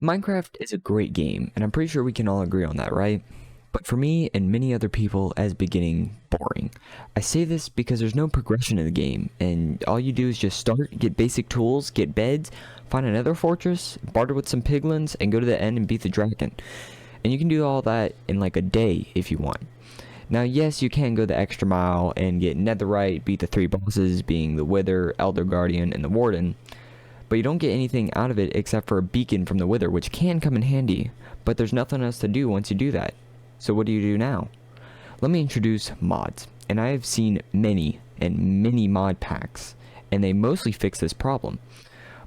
Minecraft is a great game, and I'm pretty sure we can all agree on that, right? But for me and many other people, as beginning boring. I say this because there's no progression in the game, and all you do is just start, get basic tools, get beds, find another fortress, barter with some piglins, and go to the end and beat the dragon. And you can do all that in like a day if you want. Now, yes, you can go the extra mile and get netherite, beat the 3 bosses, being the Wither, Elder Guardian, and the Warden. But you don't get anything out of it except for a beacon from the Wither, which can come in handy. But there's nothing else to do once you do that. So what do you do now? Let me introduce mods. And I have seen many and many mod packs, and they mostly fix this problem.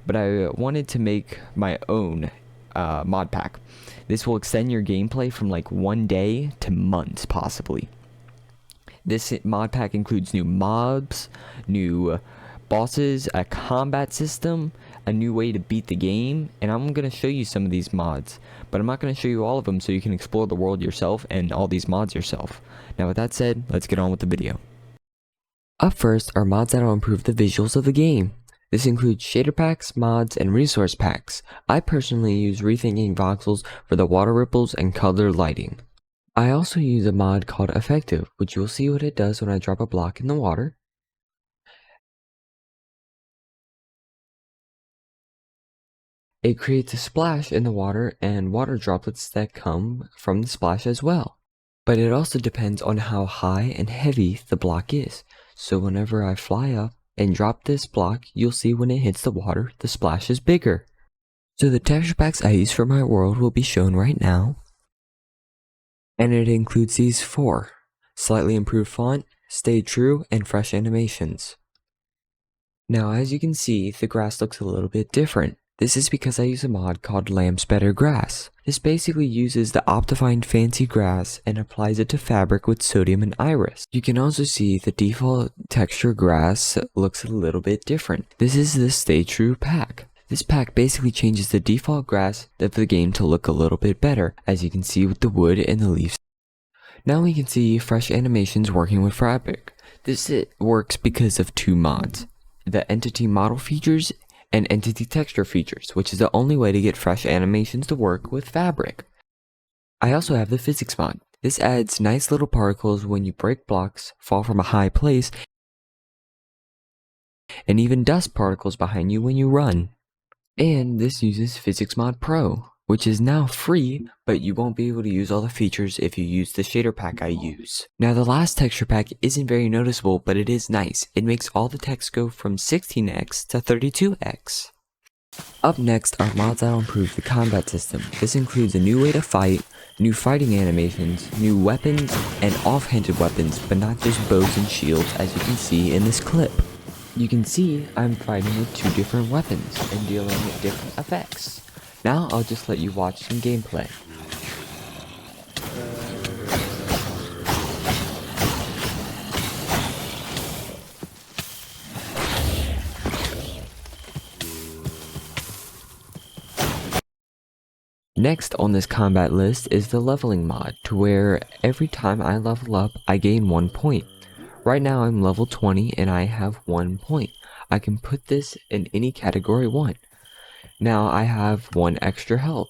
But I wanted to make my own mod pack. This will extend your gameplay from like 1 day to months possibly. This mod pack includes new mobs, new bosses, a combat system, a new way to beat the game, and I'm going to show you some of these mods, but I'm not going to show you all of them so you can explore the world yourself and all these mods yourself. Now with that said, let's get on with the video. Up first are mods that will improve the visuals of the game. This includes shader packs, mods, and resource packs. I personally use Rethinking Voxels for the water ripples and color lighting. I also use a mod called Effective, which you will see what it does when I drop a block in the water. It creates a splash in the water and water droplets that come from the splash as well. But it also depends on how high and heavy the block is. So whenever I fly up and drop this block, you'll see when it hits the water, the splash is bigger. So the texture packs I use for my world will be shown right now. And it includes these 4. Slightly improved font, stay true, and fresh animations. Now as you can see, the grass looks a little bit different. This is because I use a mod called LambdaBetterGrass. This basically uses the Optified fancy grass and applies it to fabric with sodium and iris. You can also see the default texture grass looks a little bit different. This is the Stay True pack. This pack basically changes the default grass of the game to look a little bit better, as you can see with the wood and the leaves. Now we can see fresh animations working with fabric. This works because of 2 mods, the entity model features and entity texture features, which is the only way to get fresh animations to work with fabric. I also have the physics mod. This adds nice little particles when you break blocks, fall from a high place, and even dust particles behind you when you run. And this uses Physics Mod Pro, which is now free, but you won't be able to use all the features if you use the shader pack I use. Now the last texture pack isn't very noticeable, but it is nice. It makes all the text go from 16x to 32x. Up next are mods that will improve the combat system. This includes a new way to fight, new fighting animations, new weapons, and offhanded weapons, but not just bows and shields as you can see in this clip. You can see I'm fighting with 2 different weapons and dealing with different effects. Now I'll just let you watch some gameplay. Next on this combat list is the leveling mod, to where every time I level up I gain 1 point. Right now I'm level 20 and I have 1 point. I can put this in any category I want. Now I have 1 extra health.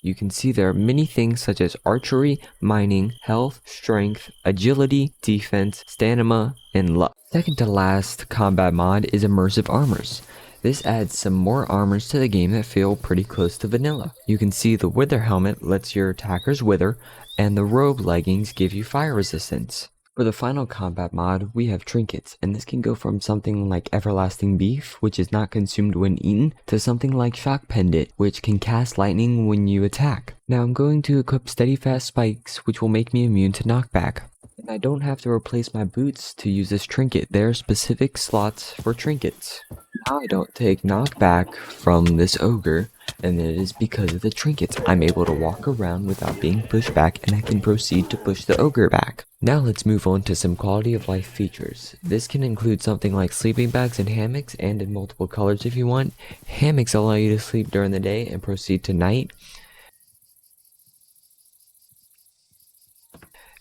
You can see there are many things such as archery, mining, health, strength, agility, defense, stamina, and luck. Second to last combat mod is immersive armors. This adds some more armors to the game that feel pretty close to vanilla. You can see the wither helmet lets your attackers wither, and the robe leggings give you fire resistance. For the final combat mod, we have trinkets, and this can go from something like everlasting beef, which is not consumed when eaten, to something like shock pendant, which can cast lightning when you attack. Now I'm going to equip steady fast spikes, which will make me immune to knockback. And I don't have to replace my boots to use this trinket. There are specific slots for trinkets. Now I don't take knockback from this ogre, and it is because of the trinkets. I'm able to walk around without being pushed back, and I can proceed to push the ogre back. Now let's move on to some quality of life features. This can include something like sleeping bags and hammocks, and in multiple colors if you want. Hammocks allow you to sleep during the day and proceed to night.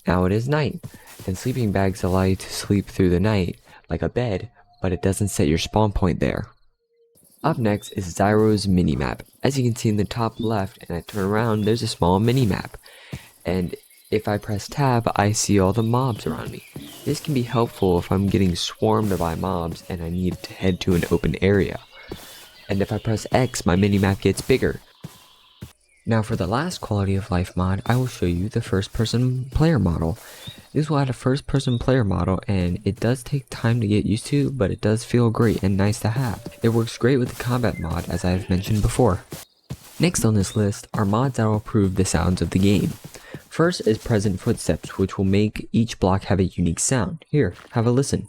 Now it is night, and sleeping bags allow you to sleep through the night, like a bed, but it doesn't set your spawn point there. Up next is Xaero's minimap. As you can see in the top left and I turn around, there's a small minimap. And if I press tab, I see all the mobs around me. This can be helpful if I'm getting swarmed by mobs and I need to head to an open area. And if I press X, my minimap gets bigger. Now for the last quality of life mod, I will show you the first person player model. This will add a first person player model and it does take time to get used to, but it does feel great and nice to have. It works great with the combat mod as I have mentioned before. Next on this list are mods that will improve the sounds of the game. First is present footsteps, which will make each block have a unique sound. Here, have a listen.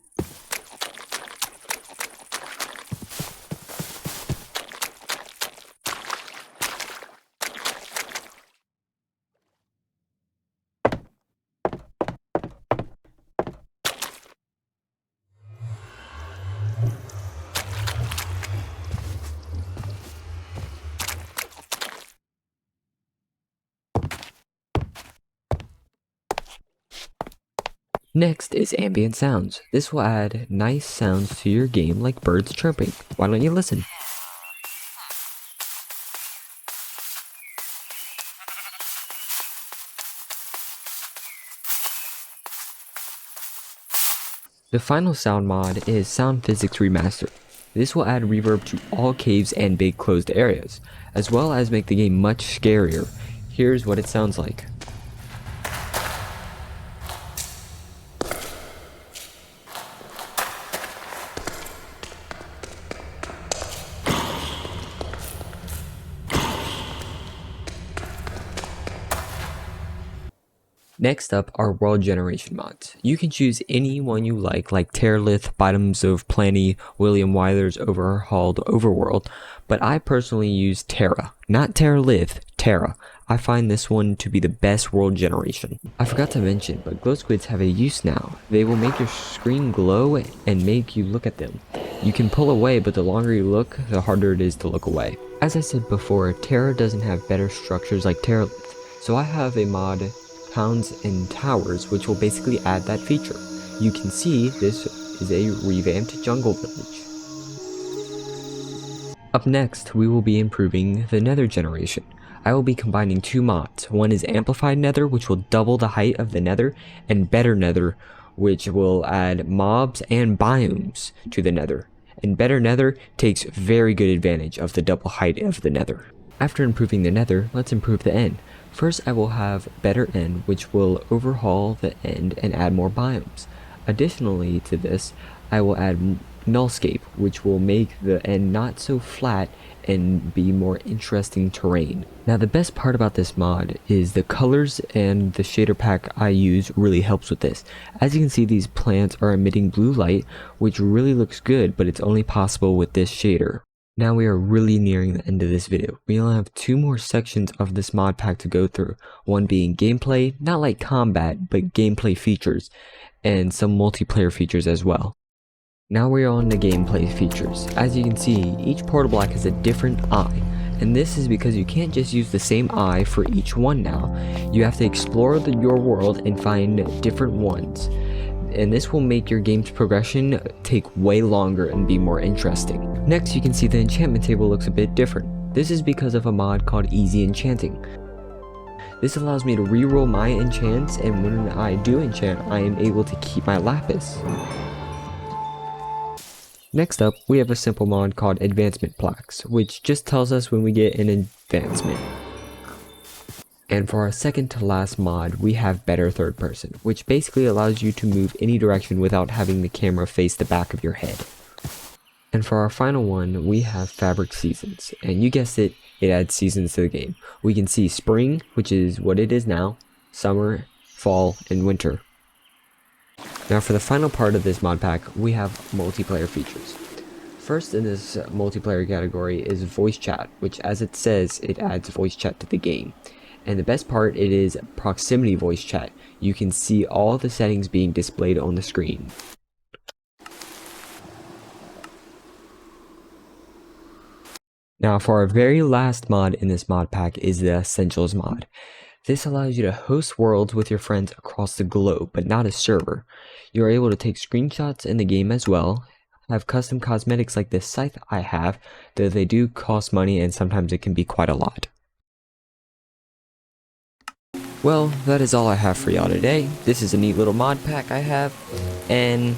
Next is Ambient Sounds. This will add nice sounds to your game like birds chirping. Why don't you listen? The final sound mod is Sound Physics Remastered. This will add reverb to all caves and big closed areas, as well as make the game much scarier. Here's what it sounds like. Next up are world generation mods. You can choose any one you like Terralith, Bottoms of Plenty, William Wyler's overhauled Overworld, but I personally use Tarra. Not Terralith, Tarra. I find this one to be the best world generation. I forgot to mention, but glow squids have a use now. They will make your screen glow and make you look at them. You can pull away, but the longer you look, the harder it is to look away. As I said before, Tarra doesn't have better structures like Terralith, so I have a mod, Pounds and Towers, which will basically add that feature. You can see this is a revamped jungle village. Up next, we will be improving the Nether generation. I will be combining two mods. One is Amplified Nether, which will double the height of the Nether, and Better Nether, which will add mobs and biomes to the Nether. And Better Nether takes very good advantage of the double height of the Nether. After improving the Nether, let's improve the end. First, I will have Better End, which will overhaul the end and add more biomes. Additionally to this, I will add Nullscape, which will make the end not so flat and be more interesting terrain. Now the best part about this mod is the colors, and the Shaderpack I use really helps with this. As you can see, these plants are emitting blue light, which really looks good, but it's only possible with this shader. Now we are really nearing the end of this video. We only have two more sections of this mod pack to go through. One being gameplay, not like combat, but gameplay features, and some multiplayer features as well. Now we are on the gameplay features. As you can see, each portal block has a different eye, and this is because you can't just use the same eye for each one now. You have to explore your world and find different ones. And this will make your game's progression take way longer and be more interesting. Next, you can see the enchantment table looks a bit different. This is because of a mod called Easy Enchanting. This allows me to reroll my enchants, and when I do enchant, I am able to keep my lapis. Next up, we have a simple mod called Advancement Plaques, which just tells us when we get an advancement. And for our second to last mod, we have Better Third Person, which basically allows you to move any direction without having the camera face the back of your head. And for our final one, we have Fabric Seasons, and you guessed it, it adds seasons to the game. We can see spring, which is what it is now, summer, fall, and winter. Now for the final part of this mod pack, we have multiplayer features. First in this multiplayer category is voice chat, which as it says, it adds voice chat to the game. And the best part, it is proximity voice chat. You can see all the settings being displayed on the screen. Now for our very last mod in this mod pack is the Essentials mod. This allows you to host worlds with your friends across the globe, but not a server. You are able to take screenshots in the game as well, have custom cosmetics like this scythe I have, though they do cost money and sometimes it can be quite a lot. Well, that is all I have for y'all today. This is a neat little mod pack I have, and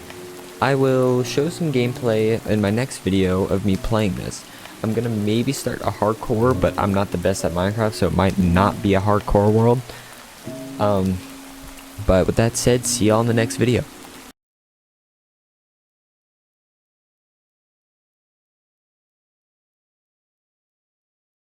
I will show some gameplay in my next video of me playing this. I'm gonna maybe start a hardcore, but I'm not the best at Minecraft, so it might not be a hardcore world. But with that said, see y'all in the next video.